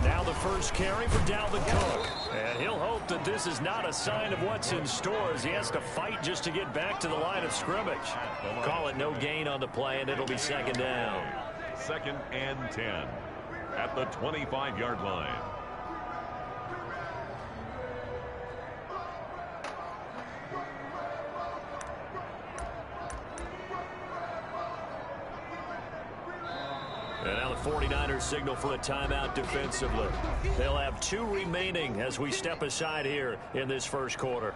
Now the first carry for Dalvin Cook. And he'll hope that this is not a sign of what's in store as he has to fight just to get back to the line of scrimmage. Call it no gain on the play, and it'll be second down. 2nd and 10 at the 25-yard line. And now the 49ers signal for a timeout defensively. They'll have 2 remaining as we step aside here in this first quarter.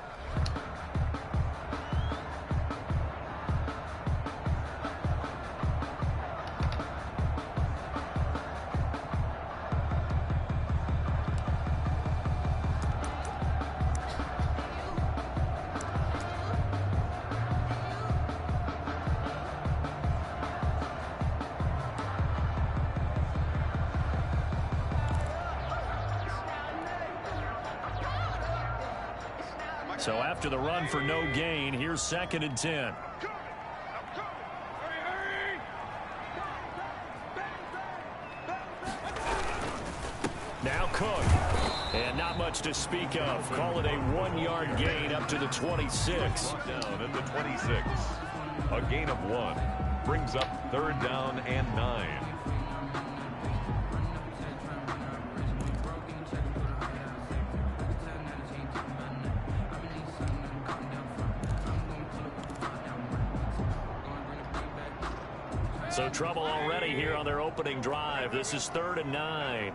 So after the run for no gain, here's 2nd and 10. Now Cook. And not much to speak of. Call it a 1-yard gain up to the 26. Down at the 26. A gain of 1 brings up 3rd down and 9. So trouble already here on their opening drive. This is 3rd and 9.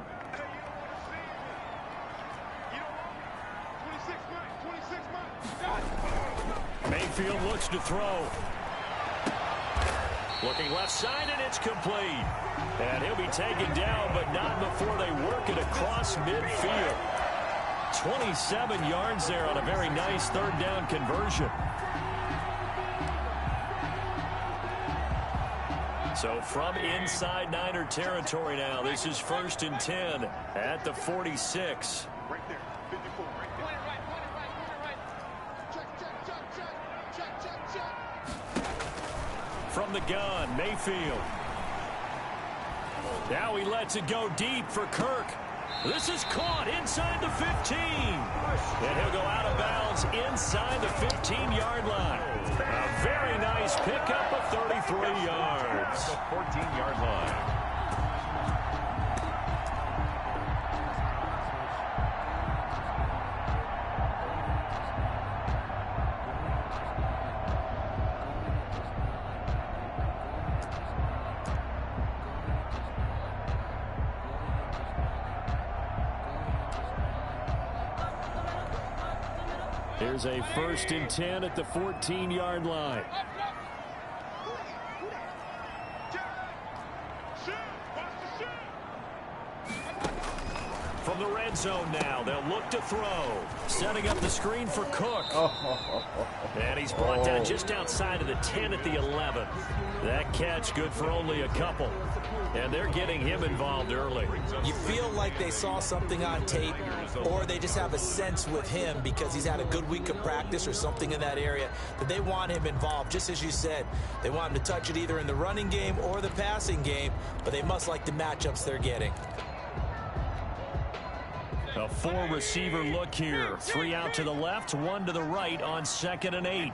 Mayfield looks to throw. Looking left side, and it's complete. And he'll be taken down, but not before they work it across midfield. 27 yards there on a very nice 3rd down conversion. So from inside Niner territory now, this is 1st and 10 at the 46. Right there, 54, right there. Right. Check. From the gun, Mayfield. Now he lets it go deep for Kirk. This is caught inside the 15. And he'll go out of bounds inside the 15-yard line. A very nice pickup of 33 yards. The 14-yard line. Here's a 1st and 10 at the 14-yard line. From the red zone now, they'll look to throw. Setting up the screen for Cook. And he's brought down just outside of the 10 at the 11. That catch good for only a couple. And they're getting him involved early. You feel like they saw something on tape, or they just have a sense with him because he's had a good week of practice or something in that area that they want him involved. Just as you said, they want him to touch it either in the running game or the passing game, but they must like the matchups they're getting. A 4-receiver look here. 3 out to the left, 1 to the right on 2nd and 8.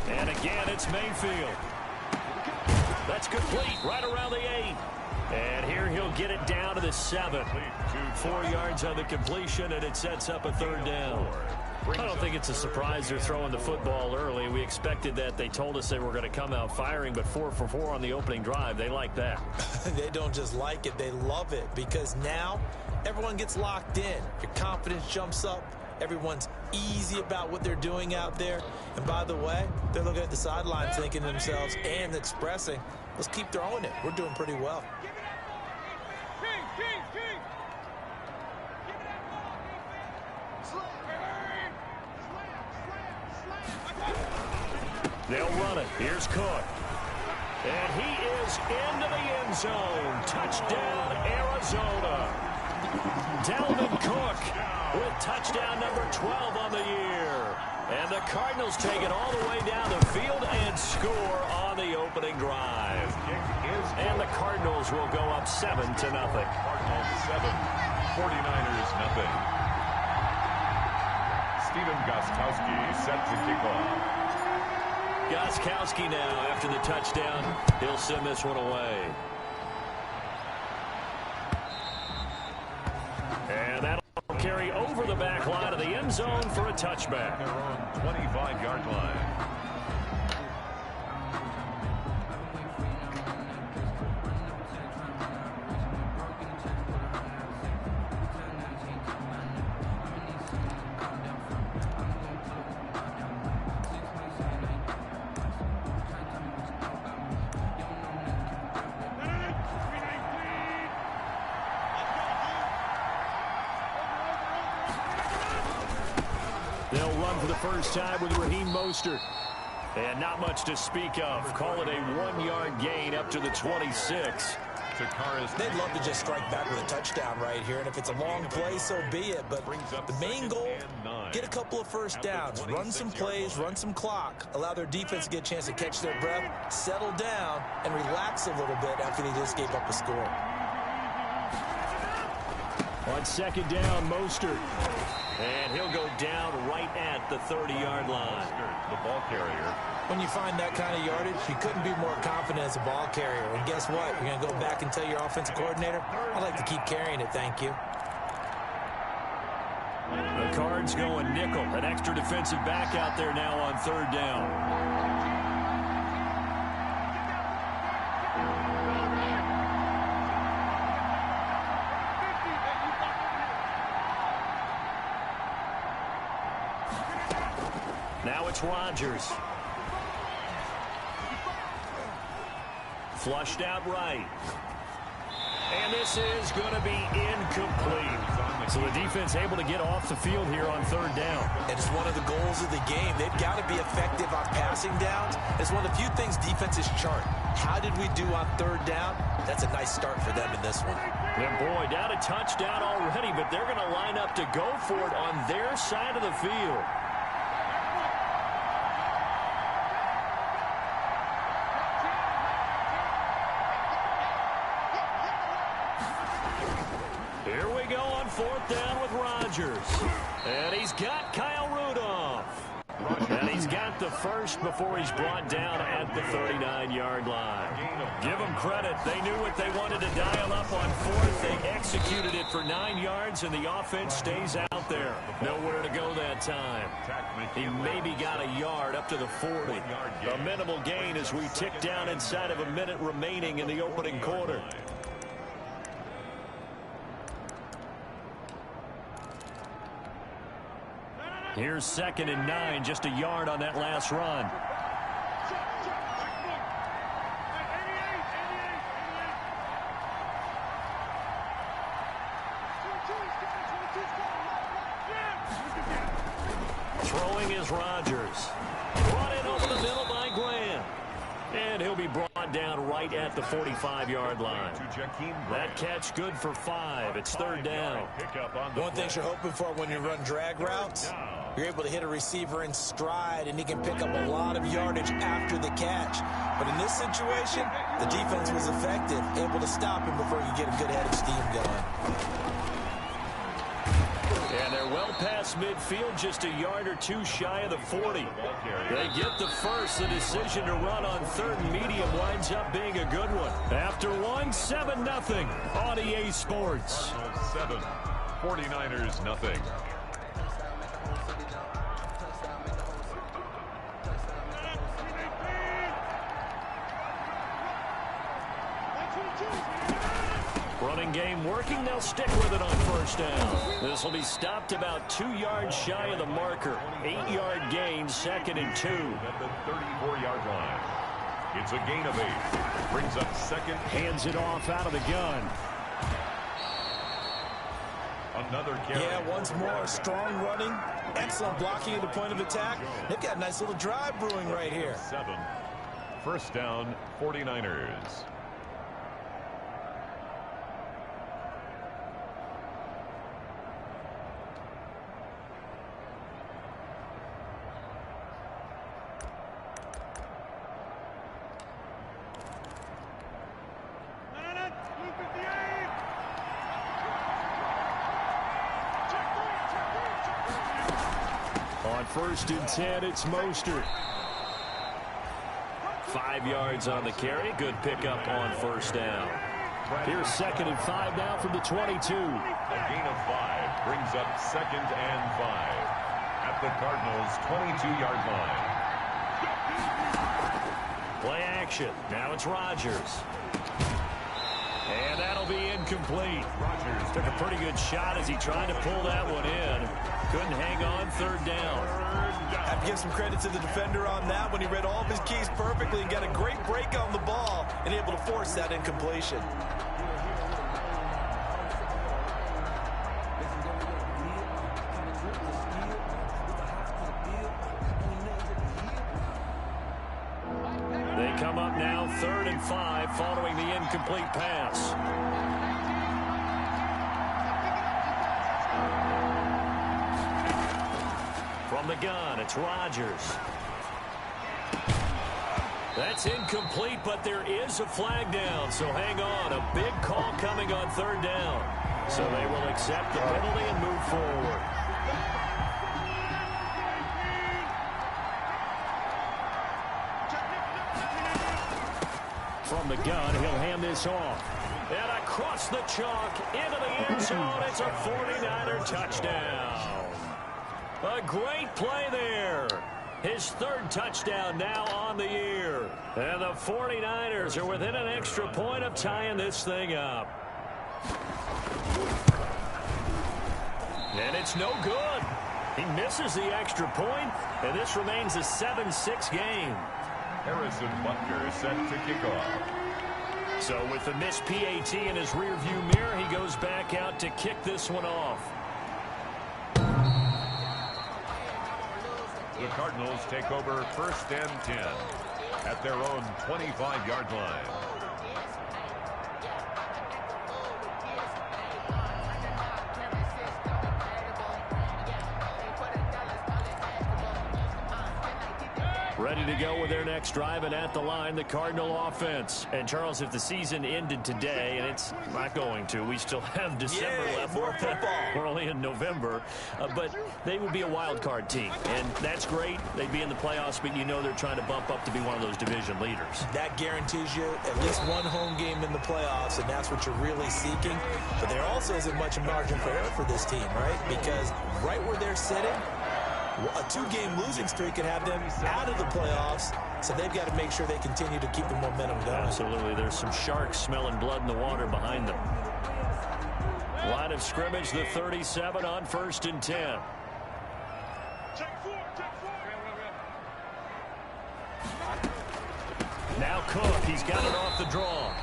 And again, it's Mayfield. That's complete right around the 8. And here he'll get it down to the 7. 4 yards on the completion, and it sets up a 3rd down. I don't think it's a surprise they're throwing the football early. We expected that. They told us they were going to come out firing, but 4 for 4 on the opening drive. They like that. They don't just like it, they love it, because now everyone gets locked in. Your confidence jumps up. Everyone's easy about what they're doing out there. And by the way, they're looking at the sidelines thinking to themselves and expressing, let's keep throwing it. We're doing pretty well. They'll run it. Here's Cook. And he is into the end zone. Touchdown, Arizona. Dalvin Cook with touchdown number 12 on the year. And the Cardinals take it all the way down the field and score on the opening drive. And the Cardinals will go up 7-0. Cardinals 7, 49ers nothing. Stephen Gostkowski set to kick off. Gostkowski now, after the touchdown, he'll send this one away. And that'll carry over the back line of the end zone for a touchback. Their own 25-yard line. They'll run for the first time with Raheem Mostert. And not much to speak of. Call it a 1-yard gain up to the 26. They'd love to just strike back with a touchdown right here, and if it's a long play, so be it. But the main goal, get a couple of first downs, run some plays, run some clock, allow their defense to get a chance to catch their breath, settle down, and relax a little bit after they just gave up a score. On second down, Mostert. And he'll go down right at the 30-yard line. The ball carrier. When you find that kind of yardage, you couldn't be more confident as a ball carrier. And guess what? You're going to go back and tell your offensive coordinator, I'd like to keep carrying it, thank you. The Cards going nickel. An extra defensive back out there now on third down. Now it's Rodgers. Flushed out right. And this is going to be incomplete. So the defense able to get off the field here on third down. And it's one of the goals of the game. They've got to be effective on passing downs. It's one of the few things defenses chart. How did we do on third down? That's a nice start for them in this one. And boy, down a touchdown already, but they're going to line up to go for it on their side of the field. Here we go on fourth down with Rodgers. And he's got Kyle Rudolph. And he's got the first before he's brought down at the 39-yard line. Give them credit. They knew what they wanted to dial up on fourth. They executed it for 9 yards, and the offense stays out there. Nowhere to go that time. He maybe got a yard up to the 40. A minimal gain as we tick down inside of a minute remaining in the opening quarter. Here's 2nd and 9, just a yard on that last run. Throwing is Rodgers. Brought in over the middle by Graham. And he'll be brought down right at the 45-yard line. That catch good for 5. It's third down. One thing you're hoping for when you run drag routes, you're able to hit a receiver in stride, and he can pick up a lot of yardage after the catch. But in this situation, the defense was effective, able to stop him before he could get a good head of steam going. And they're well past midfield, just a yard or two shy of the 40. They get the first. The decision to run on third and medium winds up being a good one. After one, 7-0 on EA Sports. 7, 49ers nothing. Running game working. They'll stick with it on first down. This will be stopped about 2 yards shy of the marker. 8-yard gain, 2nd and 2. At the 34-yard line. It's a gain of 8. Brings up 2nd. Hands it off out of the gun. Another carry. Yeah, once more, strong running, excellent blocking at the point of attack. They've got a nice little drive brewing right here. 7. First down, 49ers. On 1st and 10, it's Mostert. 5 yards on the carry. Good pickup on 1st down. Here's 2nd and 5 now from the 22. A gain of 5 brings up 2nd and 5 at the Cardinals' 22-yard line. Play action. Now it's Rodgers. And that'll be incomplete. Rodgers took a pretty good shot as he tried to pull that one in. Couldn't hang on 3rd down. I have to give some credit to the defender on that when he read all of his keys perfectly and got a great break on the ball and able to force that incompletion. They come up now 3rd and 5 following the incomplete pass. From the gun, it's Rodgers. That's incomplete, but there is a flag down, so hang on. A big call coming on 3rd down. So they will accept the penalty and move forward. From the gun, he'll hand this off. And across the chalk, into the end zone, it's a 49er touchdown. A great play there. His 3rd touchdown now on the year. And the 49ers are within an extra point of tying this thing up. And it's no good. He misses the extra point, and this remains a 7-6 game. Harrison Butker is set to kick off. So with the missed PAT in his rearview mirror, he goes back out to kick this one off. The Cardinals take over 1st and 10 at their own 25-yard line. Ready to go with their next drive, and at the line, the Cardinal offense. And, Charles, if the season ended today, and it's not going to, we still have December left. More football. We're only in November. But they would be a wild card team, and that's great. They'd be in the playoffs, but you know they're trying to bump up to be one of those division leaders. That guarantees you at least one home game in the playoffs, and that's what you're really seeking. But there also isn't much margin for error for this team, right? Because right where they're sitting, a 2-game losing streak could have them out of the playoffs, so they've got to make sure they continue to keep the momentum going. Absolutely. There's some sharks smelling blood in the water behind them. Line of scrimmage, the 37 on 1st and 10. Now Cook, he's got it off the draw.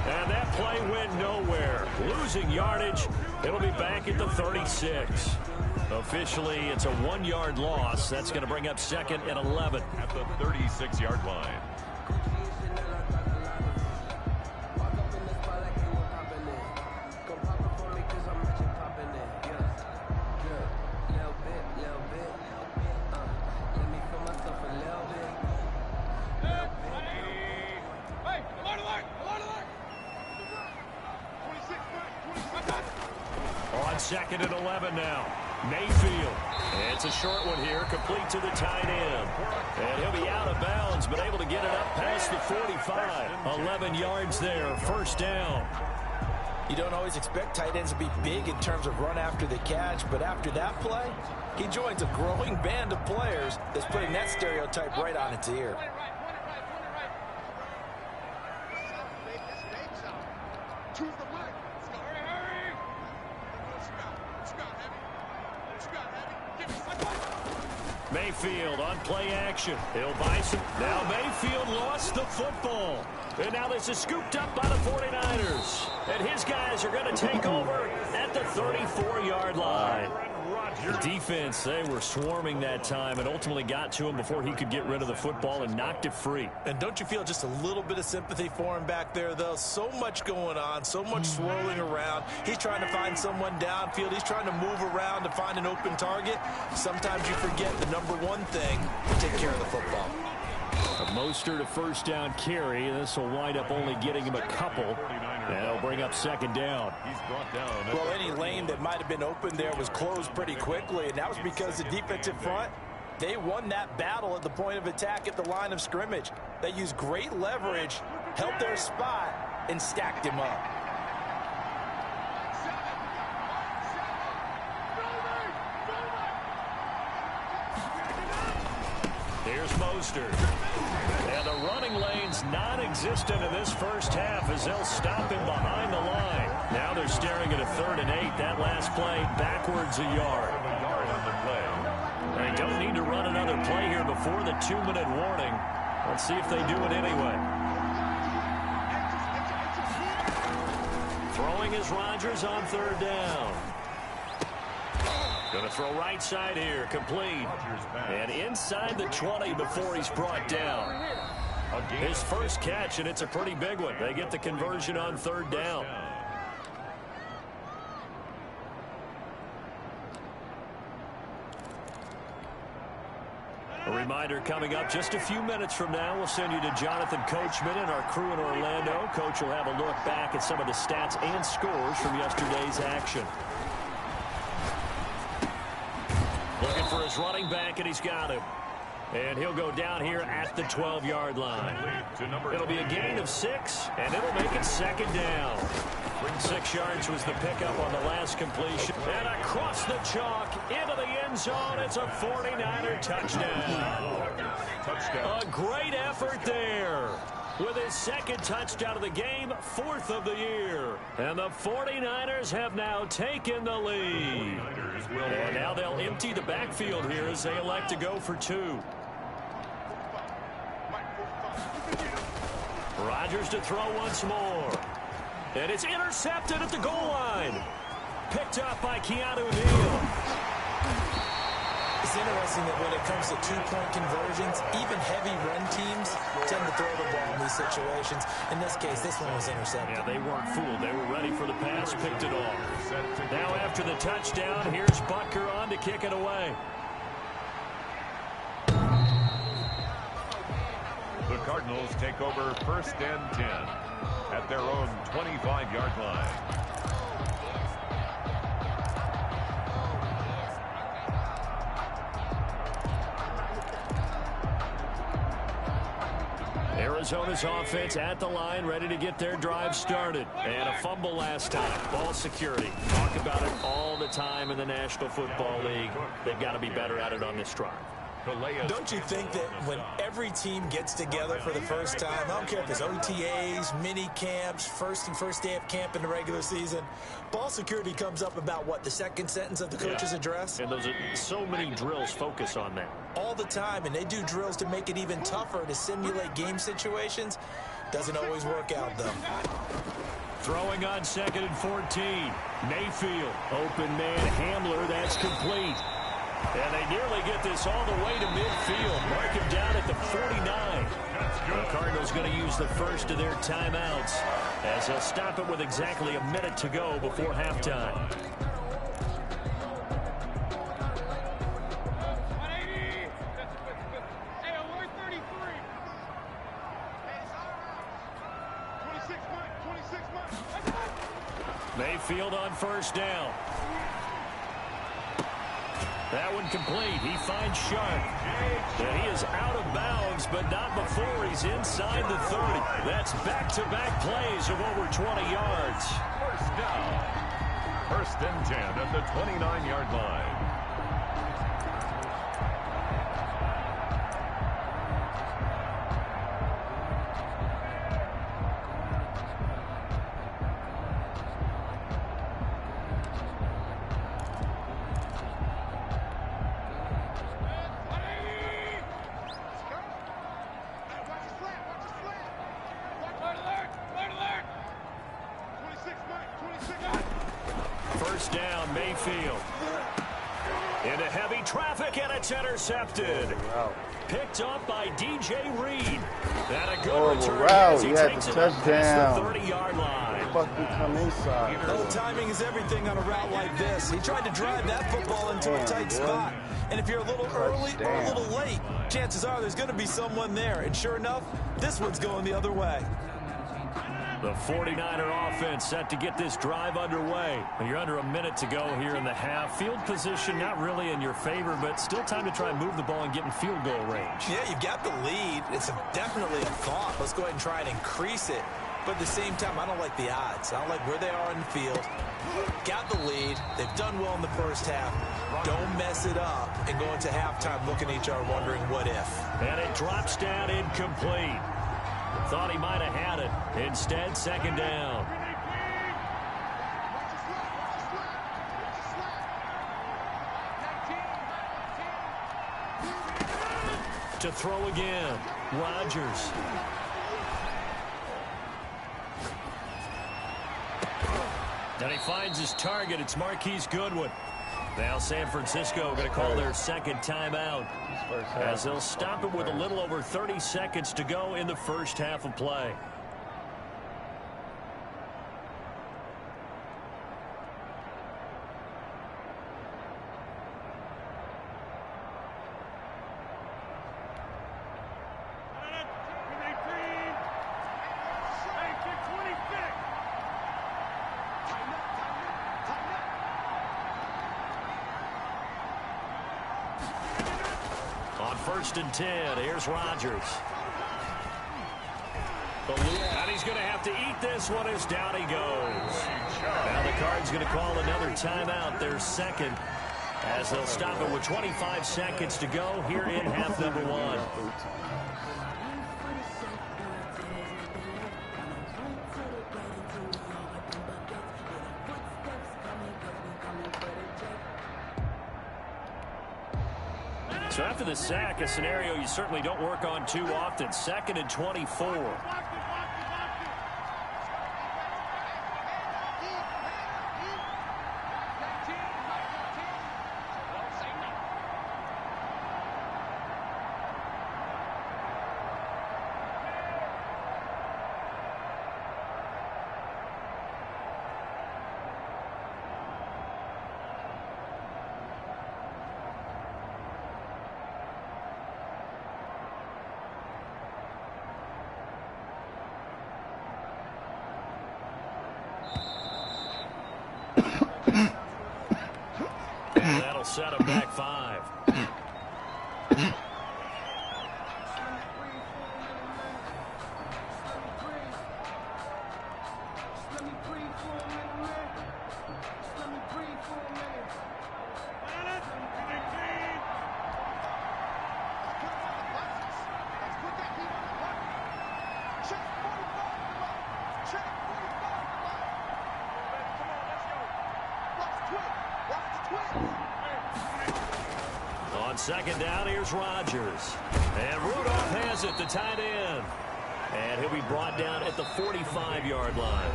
And that play went nowhere. Losing yardage. It'll be back at the 36. Officially, it's a 1-yard loss. That's going to bring up 2nd and 11. At the 36-yard line. On 2nd and 11 now. Mayfield. It's a short one here, complete to the tight end. And he'll be out of bounds, but able to get it up past the 45. 11 yards there, 1st down. You don't always expect tight ends to be big in terms of run after the catch, but after that play, he joins a growing band of players that's putting that stereotype right on its ear. Mayfield on play action. He'll buy some. Now Mayfield lost the football. And now this is scooped up by the 49ers. And his guys are going to take over at the 34-yard line. The defense, they were swarming that time and ultimately got to him before he could get rid of the football and knocked it free. And don't you feel just a little bit of sympathy for him back there, though? So much going on, so much swirling around. He's trying to find someone downfield. He's trying to move around to find an open target. Sometimes you forget the number one thing, take care of the football. A Mostert a first down carry. This will wind up only getting him a couple. And it'll bring up second down. He's brought down. Well, any lane that might have been open there was closed pretty quickly, and that was because the defensive front, they won that battle at the point of attack at the line of scrimmage. They used great leverage, held their spot, and stacked him up. Here's Mostert. And the running lane's non-existent in this first half as they'll stop him behind the line. Now they're staring at a 3rd and 8. That last play backwards a yard. They don't need to run another play here before the 2-minute warning. Let's see if they do it anyway. Throwing is Rodgers on 3rd down. Going to throw right side here, complete. And inside the 20 before he's brought down. His first catch, and it's a pretty big one. They get the conversion on 3rd down. A reminder coming up just a few minutes from now. We'll send you to Jonathan Coachman and our crew in Orlando. Coach will have a look back at some of the stats and scores from yesterday's action. Looking for his running back, and he's got him. And he'll go down here at the 12-yard line. It'll be a gain of 6, and it'll make it 2nd down. 6 yards was the pickup on the last completion. And across the chalk into the end zone. It's a 49er touchdown. A great effort there. With his 2nd touchdown of the game, 4th of the year. And the 49ers have now taken the lead. And now they'll empty the backfield here as they elect to go for 2. Rodgers to throw once more. And it's intercepted at the goal line. Picked up by Keanu Neal. It's interesting that when it comes to 2-point conversions, even heavy run teams tend to throw the ball in these situations. In this case, this one was intercepted. Yeah, they weren't fooled. They were ready for the pass, picked it off. Now after the touchdown, here's Butker on to kick it away. The Cardinals take over 1st and 10 at their own 25-yard line. Arizona's offense at the line, ready to get their drive started. And a fumble last time. Ball security. Talk about it all the time in the National Football League. They've got to be better at it on this drive. Don't you think that when every team gets together for the first time, I don't care if it's OTAs, mini camps, first day of camp in the regular season, ball security comes up about, what, the 2nd sentence of the coach's address? And those are so many drills focus on that. All the time, and they do drills to make it even tougher to simulate game situations. Doesn't always work out, though. Throwing on 2nd and 14. Mayfield, open man, Hamler, that's complete. And they nearly get this all the way to midfield. Mark him down at the 49. The Cardinals going to use the first of their timeouts as they'll stop it with exactly a minute to go before halftime. Mayfield on 1st down. That one complete. He finds Sharp. And he is out of bounds, but not before he's inside the 30. That's back-to-back plays of over 20 yards. 1st down. 1st and 10 at the 29-yard line. first down, Mayfield. Into heavy traffic, and it's intercepted. Picked up by DJ Reed. And a good return as he takes it past the 30-yard line. Come inside. Well, timing is everything on a route like this. He tried to drive that football into a tight spot. And if you're a little early or a little late, chances are there's going to be someone there. And sure enough, this one's going the other way. The 49er offense set to get this drive underway. You're under a minute to go here in the half. Field position not really in your favor, but still time to try and move the ball and get in field goal range. Yeah, you've got the lead. It's definitely a thought. Let's go ahead and try and increase it. But at the same time, I don't like the odds. I don't like where they are in the field. Got the lead. They've done well in the first half. Don't mess it up and go into halftime looking at each other wondering what if. And it drops down incomplete. Thought he might have had it. Instead, second down. To throw again, Rodgers. And he finds his target. It's Marquise Goodwin. Now San Francisco going to call their second timeout as they'll stop it with a little over 30 seconds to go in the first half of play. First and 10. Here's Rodgers. And he's going to have to eat this one as down he goes. Now the Cards going to call another timeout, their second, as they'll stop it with 25 seconds to go here in half number one. So after the sack, a scenario you certainly don't work on too often. Second and 24. That'll set him back 5. On second down, here's Rodgers. And Rudolph has it, the tight end. And he'll be brought down at the 45-yard line.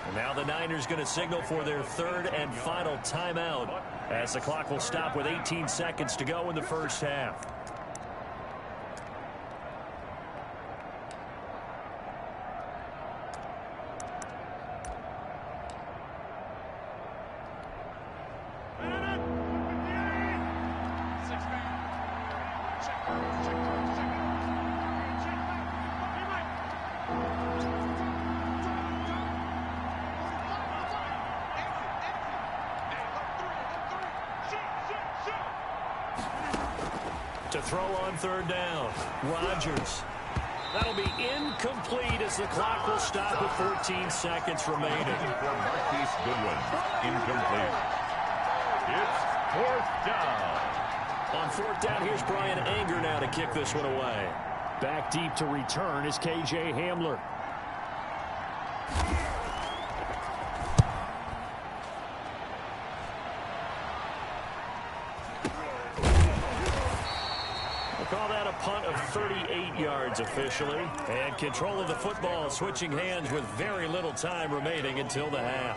And now the Niners going to signal for their third and final timeout as the clock will stop with 18 seconds to go in the first half. To throw on third down, Rodgers. That'll be incomplete as the clock will stop with 14 seconds remaining. Marquise Goodwin, incomplete. It's fourth down. On fourth down, here's Brian Anger now to kick this one away. Back deep to return is KJ Hamler. Call that a punt of 38 yards officially. And control of the football switching hands with very little time remaining until the half.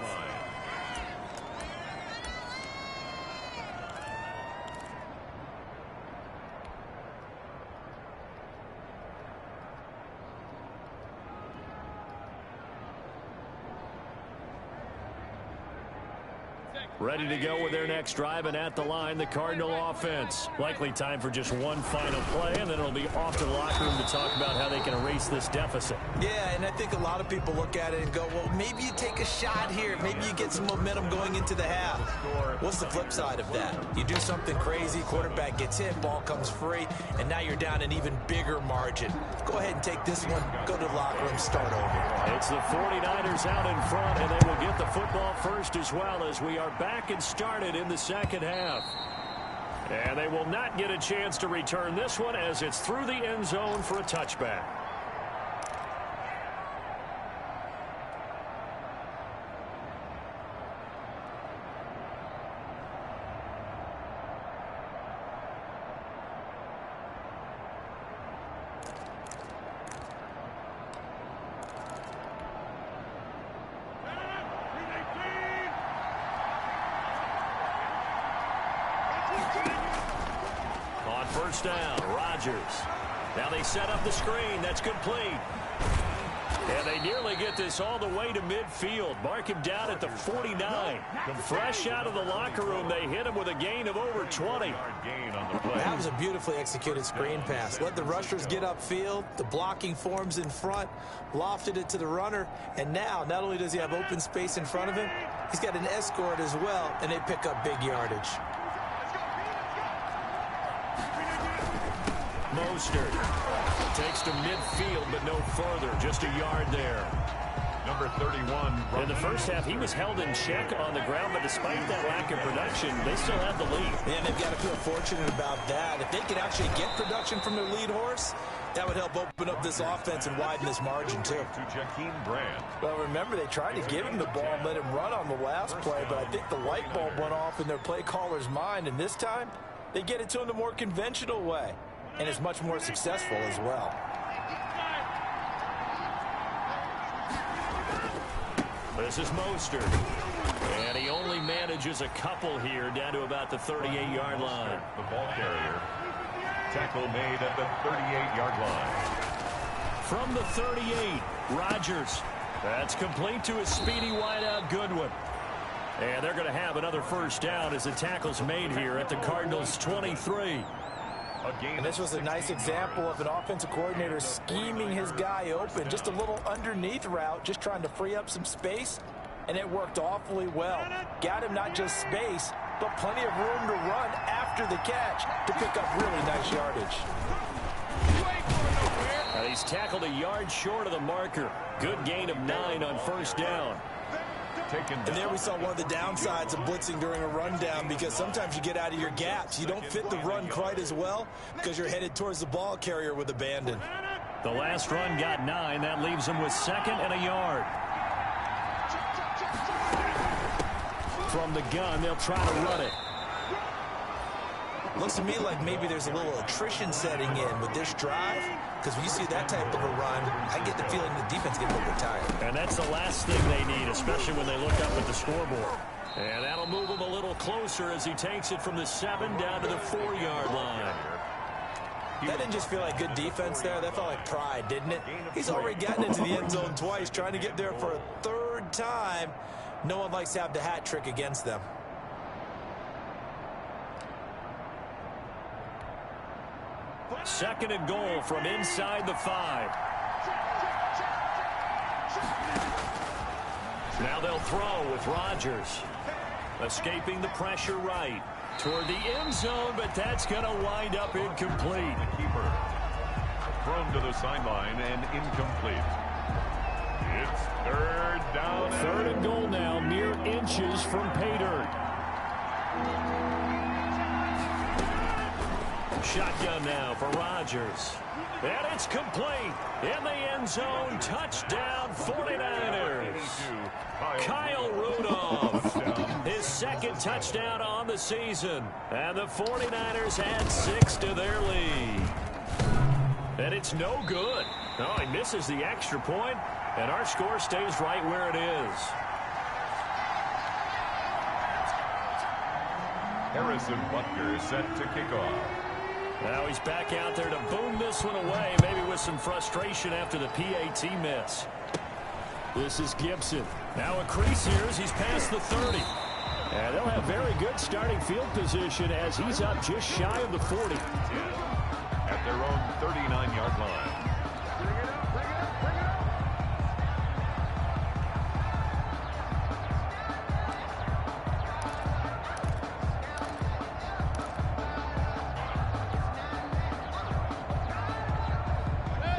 Ready to go with their next drive, and at the line, the Cardinal offense. Likely time for just one final play, and then it'll be off to the locker room to talk about how they can erase this deficit. Yeah, and I think a lot of people look at it and go, well, maybe you take a shot here. Maybe you get some momentum going into the half. What's the flip side of that? You do something crazy, quarterback gets hit, ball comes free, and now you're down an even bigger margin. Go ahead and take this one, go to the locker room, start over. It's the 49ers out in front, and they will get the football first as well, as we are back and started in the second half. And they will not get a chance to return this one, as it's through the end zone for a touchback. First down, Rodgers. Now they set up the screen. That's complete. And they nearly get this all the way to midfield. Mark him down at the 49. Fresh out of the locker room, they hit him with a gain of over 20. That was a beautifully executed screen pass. Let the rushers get upfield. The blocking forms in front. Lofted it to the runner. And now, not only does he have open space in front of him, he's got an escort as well, and they pick up big yardage. Mostert takes to midfield, but no further. Just a yard there. Number 31. In the first half, he was held in check on the ground, but despite that lack of production, they still have the lead. And they've got to feel fortunate about that. If they could actually get production from their lead horse, that would help open up this offense and widen this margin, too. To Jakeem Brand. Well, remember, they tried to give him the ball and let him run on the last play, but I think the light bulb went off in their play caller's mind, and this time, they get it to him the more conventional way. And is much more successful as well. This is Mostert. And he only manages a couple here, down to about the 38-yard line. The ball carrier. Tackle made at the 38-yard line. From the 38, Rodgers. That's complete to his speedy wideout, Goodwin. And they're going to have another first down as the tackle's made here at the Cardinals' 23. And this was a nice example of an offensive coordinator scheming his guy open. Just a little underneath route, just trying to free up some space, and it worked awfully well. Got him not just space, but plenty of room to run after the catch to pick up really nice yardage. He's tackled a yard short of the marker. Good gain of 9 on first down. And there we saw one of the downsides of blitzing during a rundown, because sometimes you get out of your gaps. You don't fit the run quite as well because you're headed towards the ball carrier with abandon. The last run got 9. That leaves him with 2nd and a yard. From the gun, they'll try to run it. Looks to me like maybe there's a little attrition setting in with this drive, because when you see that type of a run, I get the feeling the defense gets a little bit tired. And that's the last thing they need, especially when they look up at the scoreboard. And that'll move him a little closer as he takes it from the 7 down to the 4-yard line. That didn't just feel like good defense there. That felt like pride, didn't it? He's already gotten into the end zone twice, trying to get there for a 3rd time. No one likes to have the hat trick against them. Second and goal from inside the 5. Now they'll throw with Rodgers. Escaping the pressure right toward the end zone, but that's going to wind up incomplete. The keeper. Thrown to the sideline and incomplete. It's 3rd down. 3rd and goal now, mere inches from pay dirt. Shotgun now for Rodgers. And it's complete. In the end zone, touchdown 49ers. Kyle Rudolph, his 2nd touchdown on the season. And the 49ers add 6 to their lead. And it's no good. Oh, he misses the extra point, and our score stays right where it is. Harrison Butker set to kick off. Now he's back out there to boom this one away, maybe with some frustration after the PAT miss. This is Gibson. Now a crease here as he's past the 30. And they'll have very good starting field position as he's up just shy of the 40. At their own 39-yard line.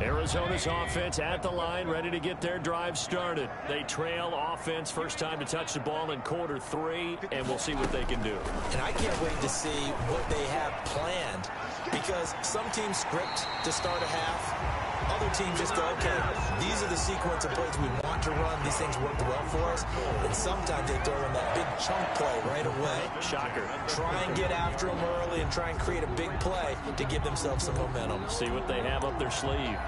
Arizona's offense at the line, ready to get their drive started. They trail offense, first time to touch the ball in quarter 3, and we'll see what they can do. And I can't wait to see what they have planned, because some teams script to start a half. Other teams just go, okay, these are the sequence of plays we want to run. These things worked well for us. And sometimes they throw in that big chunk play right away. Shocker. Try and get after them early and try and create a big play to give themselves some momentum. See what they have up their sleeve.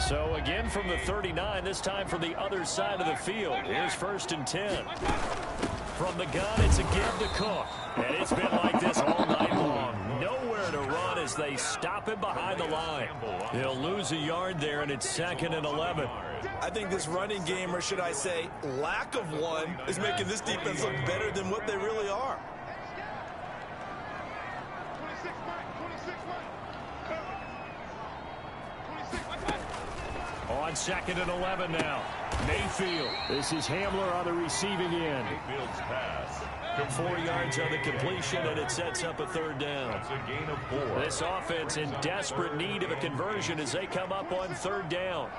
So again from the 39, this time from the other side of the field. Here's 1st and 10. From the gun, it's a give to Cook. And it's been like this all night long. Nowhere to run as they stop him behind the line. He'll lose a yard there, and it's 2nd and 11. I think this running game, or should I say lack of one, is making this defense look better than what they really are. On 2nd and 11 now. Mayfield. This is Hamler on the receiving end. Mayfield's pass. 4 yards on the completion, and it sets up a 3rd down. That's a gain of 4. This offense in desperate need of a conversion as they come up on 3rd down.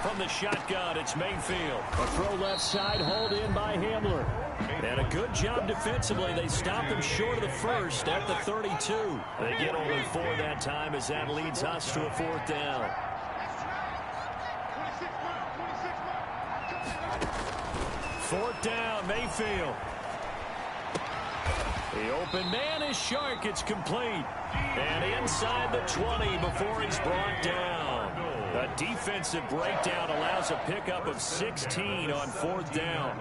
From the shotgun, it's Mayfield. A throw left side, hauled in by Hamler. And a good job defensively. They stopped him short of the 1st at the 32. They get only 4 that time as that leads us to a 4th down. 4th down, Mayfield. The open man is Shark. It's complete. And inside the 20 before he's brought down. A defensive breakdown allows a pickup of 16 on 4th down.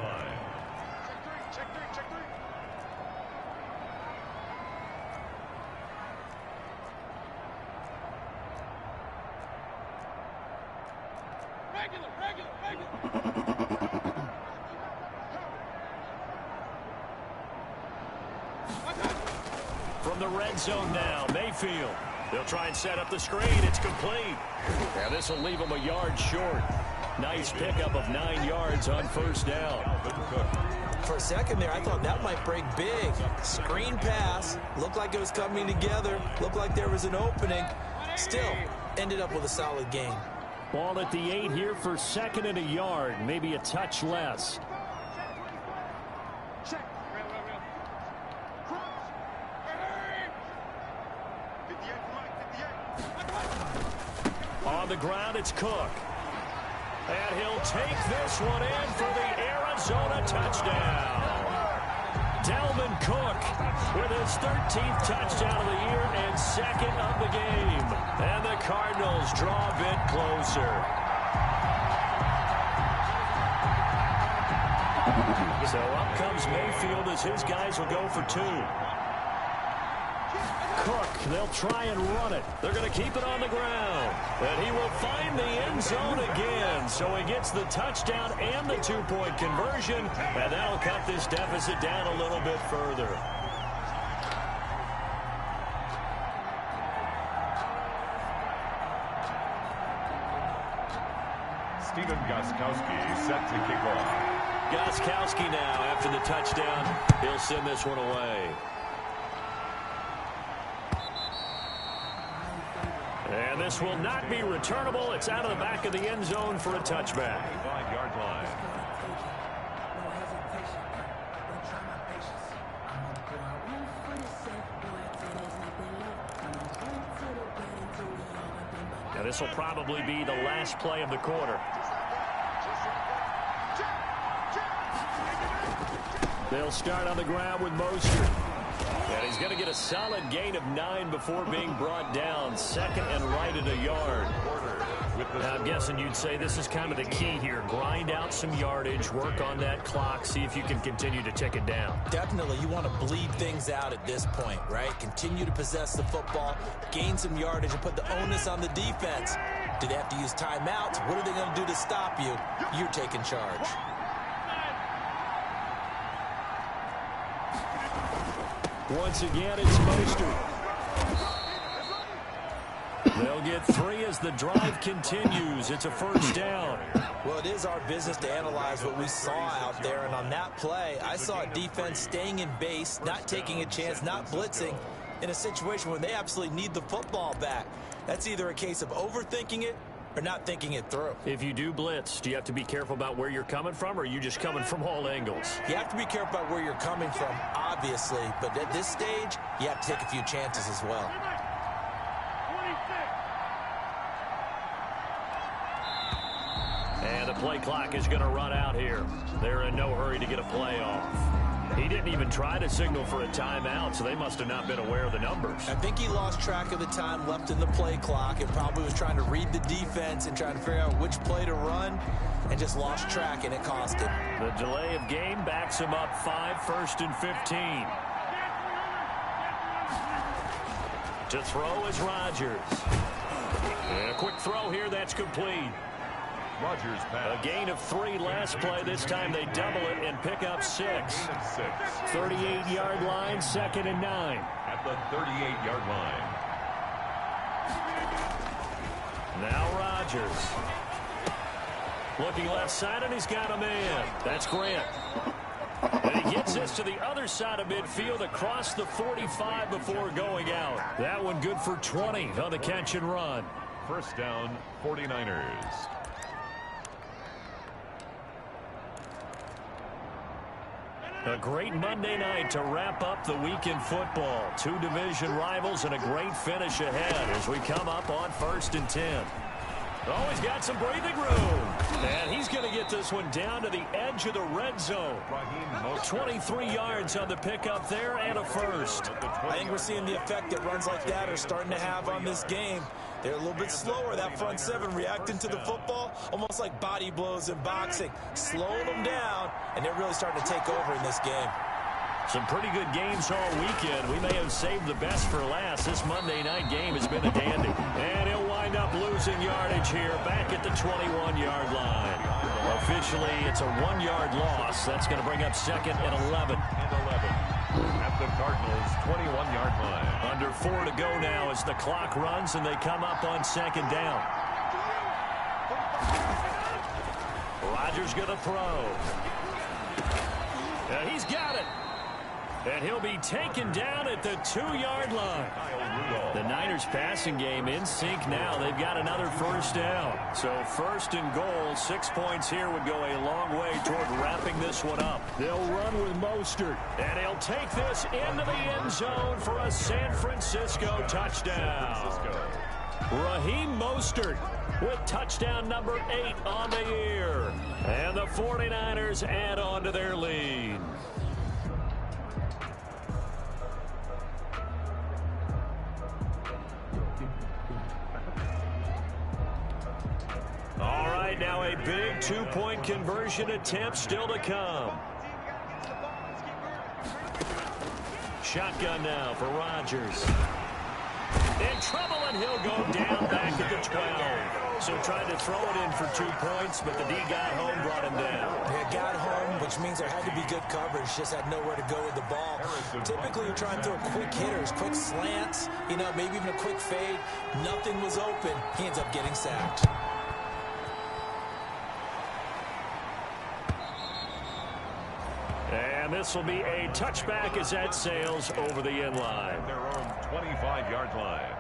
From the red zone now, Mayfield. They'll try and set up the screen. It's complete. Now this will leave them a yard short. Nice pickup of 9 yards on 1st down. For a second there, I thought that might break big. Screen pass. Looked like it was coming together. Looked like there was an opening. Still, ended up with a solid gain. Ball at the 8 here for 2nd and a yard. Maybe a touch less. On the ground, it's Cook. And he'll take this one in for the Arizona touchdown. Dalvin Cook with his 13th touchdown of the year and 2nd of the game. And the Cardinals draw a bit closer. So up comes Mayfield as his guys will go for 2. Cook, they'll try and run it. They're going to keep it on the ground. And he will find the end zone again. So he gets the touchdown and the 2-point conversion. And that'll cut this deficit down a little bit further. Stephen Gostkowski set to kick off. Gostkowski now, after the touchdown, he'll send this one away. And this will not be returnable. It's out of the back of the end zone for a touchback. 5-yard line. Now this will probably be the last play of the quarter. They'll start on the ground with Mostert. And he's going to get a solid gain of 9 before being brought down. 2nd and right at a yard. with the I'm guessing you'd say this is kind of the key here. Grind out some yardage, work on that clock, see if you can continue to tick it down. Definitely, you want to bleed things out at this point, right? Continue to possess the football, gain some yardage, and put the onus on the defense. Do they have to use timeouts? What are they going to do to stop you? You're taking charge. Once again, it's Mostert. They'll get 3 as the drive continues. It's a first down. Well, it is our business to analyze what we saw out there, and on that play, I saw a defense staying in base, not taking a chance, not blitzing, in a situation where they absolutely need the football back. That's either a case of overthinking it or not thinking it through. If you do blitz, do you have to be careful about where you're coming from, or are you just coming from all angles? You have to be careful about where you're coming from, obviously, but at this stage, you have to take a few chances as well. And the play clock is going to run out here. They're in no hurry to get a play off. He didn't even try to signal for a timeout, so they must have not been aware of the numbers. I think he lost track of the time left in the play clock and probably was trying to read the defense and trying to figure out which play to run and just lost track, and it cost him. The delay of game backs him up 5, 1st and 15. To throw is Rodgers. And a quick throw here, that's complete. Rodgers pass. A gain of 3 last play. This time they double it and pick up 6. 38-yard line, 2nd and 9. At the 38-yard line. Now Rodgers. Looking left side, and he's got a man. That's Grant. And he gets this to the other side of midfield across the 45 before going out. That one good for 20 on the catch and run. First down, 49ers. A great Monday night to wrap up the week in football. 2 division rivals and a great finish ahead as we come up on 1st and 10. Oh, he's got some breathing room. And he's going to get this one down to the edge of the red zone. 23 yards on the pickup there and a first. I think we're seeing the effect that runs like that are starting to have on this game. They're a little bit slower, that front 7, reacting to the football, almost like body blows in boxing, slowing them down, and they're really starting to take over in this game. Some pretty good games all weekend. We may have saved the best for last. This Monday night game has been a dandy. And he'll wind up losing yardage here back at the 21-yard line. Officially, it's a 1-yard loss. That's going to bring up 2nd and 11. At the Cardinals' 21-yard line. Under 4 to go now as the clock runs and they come up on 2nd down. Rodgers going to throw. And he's got it. And he'll be taken down at the 2-yard line. The Niners passing game in sync now. They've got another first down. So 1st and goal, 6 points here would go a long way toward wrapping this one up. They'll run with Mostert. And he'll take this into the end zone for a San Francisco touchdown. Raheem Mostert with touchdown number 8 on the year. And the 49ers add on to their lead. All right, now a big 2-point conversion attempt still to come. Shotgun now for Rodgers. In trouble, and he'll go down back at the 12. So tried to throw it in for 2 points, but the D got home, brought him down. Yeah, got home, which means there had to be good coverage. Just had nowhere to go with the ball. Typically, you're trying to throw quick hitters, quick slants, you know, maybe even a quick fade. Nothing was open. He ends up getting sacked. And this will be a touchback as that sails over the end line. Their own 25-yard line.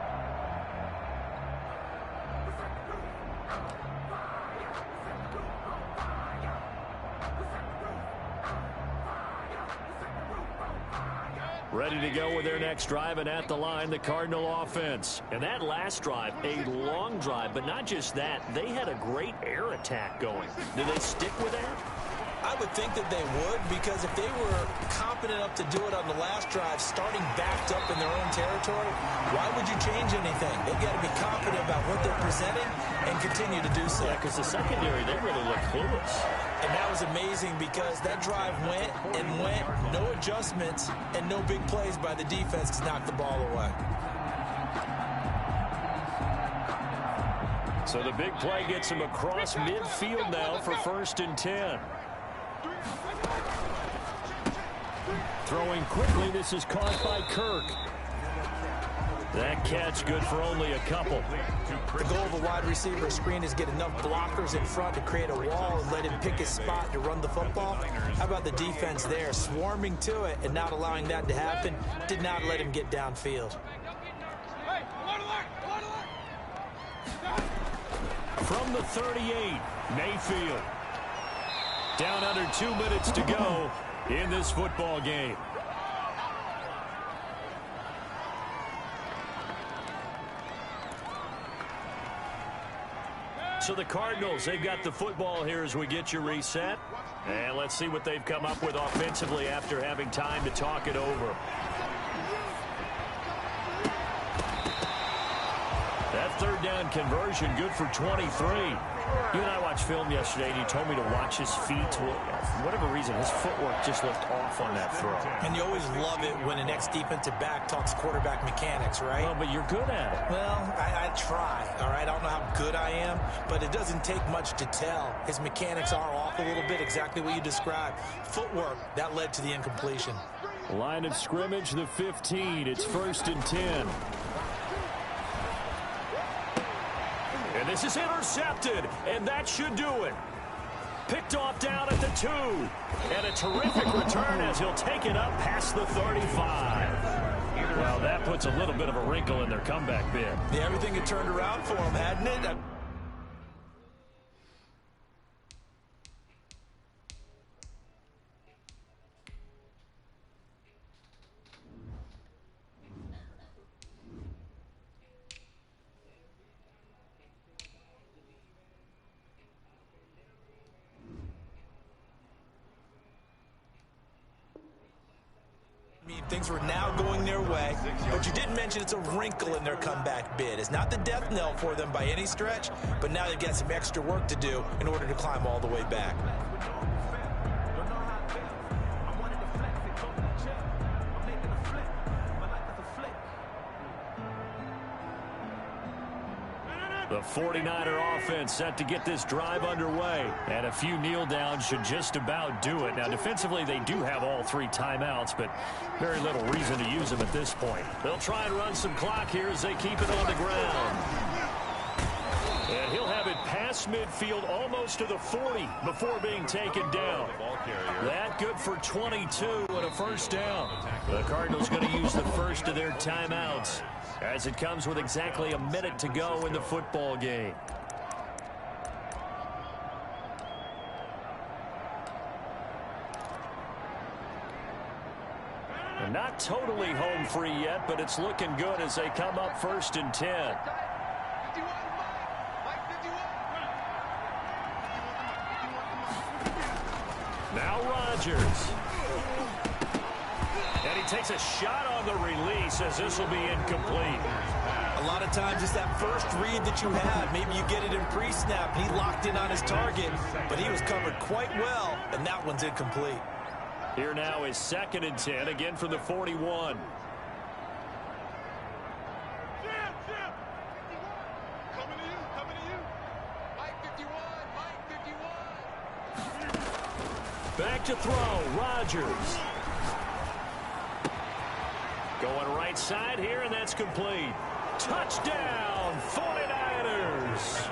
Ready to go with their next drive, and at the line, the Cardinal offense. And that last drive, a long drive, but not just that. They had a great air attack going. Do they stick with that? I would think that they would, because if they were competent enough to do it on the last drive, starting backed up in their own territory, why would you change anything? They've got to be confident about what they're presenting and continue to do so. Yeah, because the secondary, they really look clueless. And that was amazing because that drive went and went, no adjustments, and no big plays by the defense to knock the ball away. So the big play gets him across midfield now for 1st and 10. Throwing quickly, this is caught by Kirk. That catch good for only a couple. The goal of a wide receiver screen is get enough blockers in front to create a wall and let him pick his spot to run the football. How about the defense there, swarming to it and not allowing that to happen? Did not let him get downfield. From the 38, Mayfield. Down under 2 minutes to go in this football game. So the Cardinals, they've got the football here as we get you reset. And let's see what they've come up with offensively after having time to talk it over. That 3rd down conversion, good for 23. You and I watched film yesterday, and you told me to watch his feet. Well, for whatever reason, his footwork just looked off on that throw. And you always love it when an ex-defensive back talks quarterback mechanics, right? Well, but you're good at it. Well, I try, all right? I don't know how good I am, but it doesn't take much to tell. His mechanics are off a little bit, exactly what you described. Footwork, that led to the incompletion. Line of scrimmage, the 15. It's 1st and 10. And this is intercepted, and that should do it. Picked off down at the 2. And a terrific return as he'll take it up past the 35. Well, that puts a little bit of a wrinkle in their comeback bid. Yeah, everything had turned around for him, hadn't it? Things were now going their way, but you didn't mention it's a wrinkle in their comeback bid. It's not the death knell for them by any stretch, but now they've got some extra work to do in order to climb all the way back. The 49er offense set to get this drive underway. And a few kneel downs should just about do it. Now, defensively, they do have all 3 timeouts, but very little reason to use them at this point. They'll try and run some clock here as they keep it on the ground. And he'll have it past midfield almost to the 40 before being taken down. That good for 22 and a 1st down. The Cardinals going to use the first of their timeouts as it comes with exactly a minute to go in the football game. And not totally home free yet, but it's looking good as they come up 1st and 10. Now Rodgers. And he takes a shot on the release as this will be incomplete. A lot of times it's that first read that you have. Maybe you get it in pre-snap, and he locked in on his target, but he was covered quite well, and that one's incomplete. Here now is 2nd and 10, again from the 41. Back to throw, Rodgers. Going right side here, and that's complete. Touchdown, 49ers.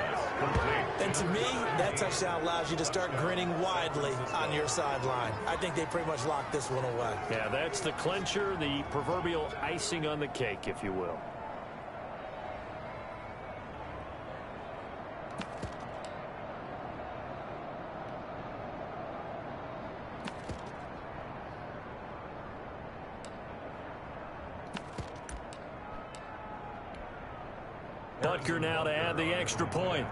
And to me, that touchdown allows you to start grinning widely on your sideline. I think they pretty much locked this one away. Yeah, that's the clincher, the proverbial icing on the cake, if you will. Butker now to add the extra point.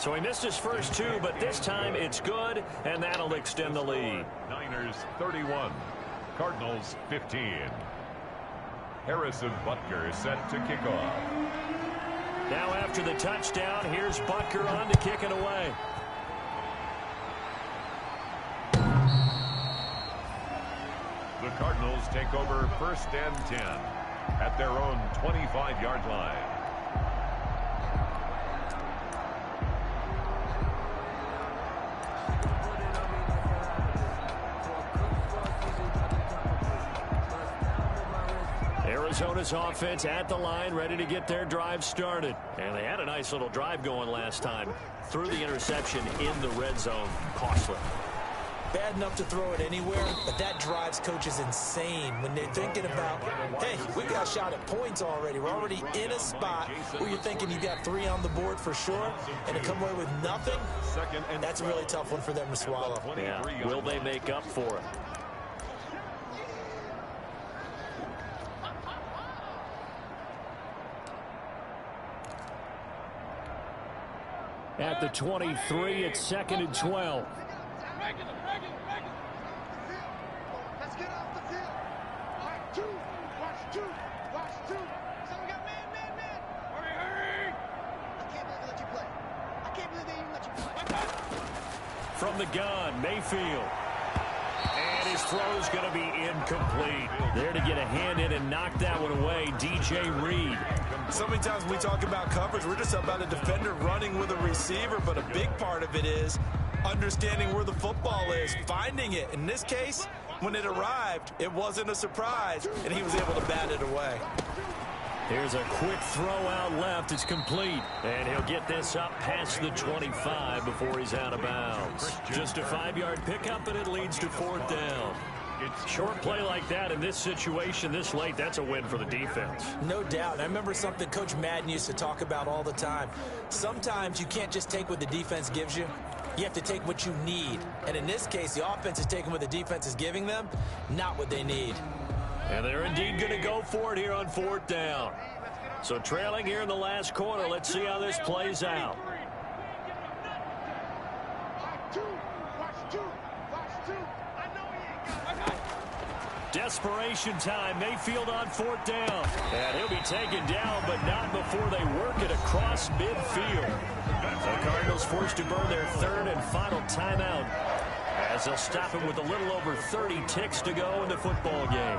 So he missed his first two, but this time it's good, and that'll extend the lead. Niners 31, Cardinals 15. Harrison Butker set to kick off. Now after the touchdown, here's Butker on to kick it away. The Cardinals take over 1st and 10 at their own 25-yard line. Arizona's offense at the line, ready to get their drive started. And they had a nice little drive going last time. Threw the interception in the red zone. Costly. Bad enough to throw it anywhere, but that drives coaches insane when they're thinking about, hey, we got a shot at points already. We're already in a spot where you're thinking you got 3 on the board for sure, and to come away with nothing, that's a really tough one for them to swallow. Yeah. Will they make up for it? At the 23, it's 2nd and 12. Let's get off the field. Watch 2. Watch 2. Watch 2. So we got man. Hurry. I can't believe they let you play. I can't believe they even let you play. From the gun, Mayfield. And his throw's going to be incomplete. There to get a hand in and knock that one away, DJ Reed. So many times when we talk about coverage, we're just about a defender running with a receiver, but a big part of it is understanding where the football is, finding it. In this case, when it arrived, it wasn't a surprise, and he was able to bat it away. Here's a quick throw out left. It's complete. And he'll get this up past the 25 before he's out of bounds. Just a 5-yard pickup, and it leads to 4th down. Short play like that in this situation this late, that's a win for the defense. No doubt. And I remember something Coach Madden used to talk about all the time. Sometimes you can't just take what the defense gives you. You have to take what you need. And in this case, the offense is taking what the defense is giving them, not what they need. And they're indeed going to go for it here on 4th down. So trailing here in the last quarter, let's see how this plays out. Desperation time. Mayfield on 4th down. And he'll be taken down, but not before they work it across midfield. The Cardinals forced to burn their 3rd and final timeout as they'll stop it with a little over 30 ticks to go in the football game.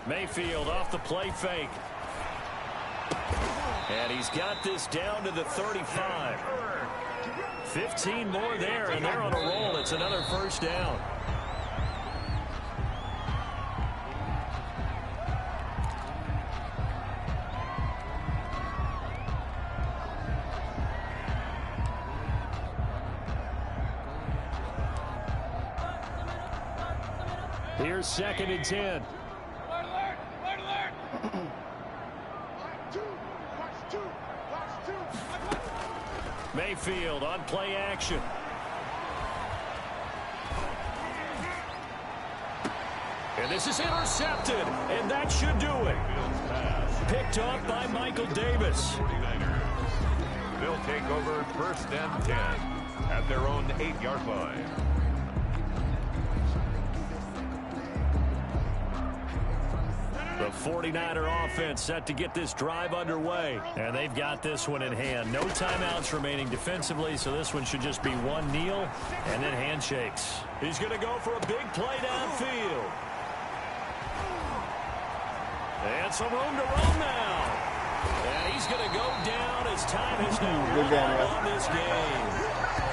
Mayfield off the play fake. And he's got this down to the 35. 15 more there, and they're on a roll. It's another 1st down. Here's 2nd and 10. Mayfield on play action. And this is intercepted, and that should do it. Picked off by Michael Davis. 49ers. They'll take over 1st and 10 at their own 8-yard line. The 49er offense set to get this drive underway. And they've got this one in hand. No timeouts remaining defensively, so this one should just be one kneel and then handshakes. He's going to go for a big play downfield. And some room to run now. And he's going to go down as time has now run on this game.